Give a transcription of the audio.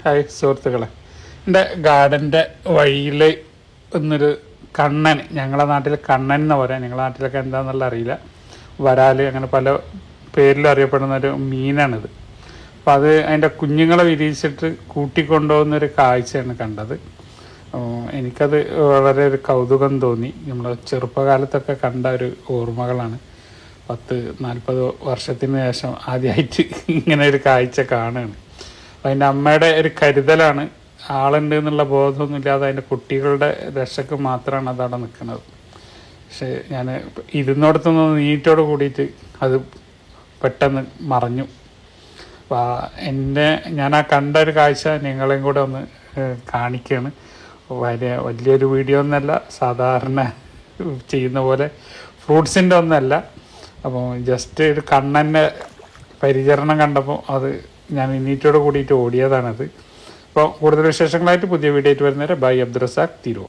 Hi സുഹൃത്തുക്കളെ, എൻ്റെ ഗാർഡൻ്റെ വഴിയിൽ ഒന്നൊരു കണ്ണൻ, ഞങ്ങളുടെ നാട്ടിൽ കണ്ണൻ എന്ന് പറയാം, നിങ്ങളുടെ നാട്ടിലൊക്കെ എന്താണെന്നുള്ള അറിയില്ല, വരാൽ അങ്ങനെ പല പേരിലും അറിയപ്പെടുന്നൊരു മീനാണിത്. അപ്പോൾ അത് അതിൻ്റെ കുഞ്ഞുങ്ങളെ വിരിയിച്ചിട്ട് കൂട്ടിക്കൊണ്ടുപോകുന്നൊരു കാഴ്ചയാണ് കണ്ടത്. എനിക്കത് വളരെ ഒരു കൗതുകം തോന്നി. നമ്മൾ ചെറുപ്പകാലത്തൊക്കെ കണ്ട ഒരു ഓർമ്മകളാണ്. 10-40 വർഷത്തിന് ശേഷം ആദ്യമായിട്ട് ഇങ്ങനെ ഒരു കാഴ്ച കാണുകയാണ്. അതിൻ്റെ അമ്മയുടെ ഒരു കരുതലാണ്, ആളുണ്ട് എന്നുള്ള ബോധമൊന്നും ഇല്ലാതെ അതിൻ്റെ കുട്ടികളുടെ രക്ഷക്ക് മാത്രമാണ് അതവിടെ നിൽക്കുന്നത്. പക്ഷേ ഞാൻ ഇരുന്നിടത്തുനിന്ന് നീറ്റോട് കൂടിയിട്ട് അത് പെട്ടെന്ന് മറഞ്ഞു. അപ്പോൾ ഞാൻ ആ കണ്ട ഒരു കാഴ്ച നിങ്ങളെയും കൂടെ ഒന്ന് കാണിക്കുകയാണ്. വലിയൊരു വീഡിയോ ഒന്നല്ല, സാധാരണ ചെയ്യുന്ന പോലെ ഫ്രൂട്ട്സിൻ്റെ ഒന്നല്ല. അപ്പോൾ ജസ്റ്റ് ഒരു കണ്ണൻ്റെ പരിചരണം കണ്ടപ്പോൾ അത് ഞാൻ നീറ്റോട് കൂടിയിട്ട് ഓടിയതാണത്. അപ്പോൾ കൂടുതൽ വിശേഷങ്ങളായിട്ട് പുതിയ വീഡിയോ ആയിട്ട് വരുന്നവരെ ബൈ. അബ്ദുറസാഖ്, തിരൂർ.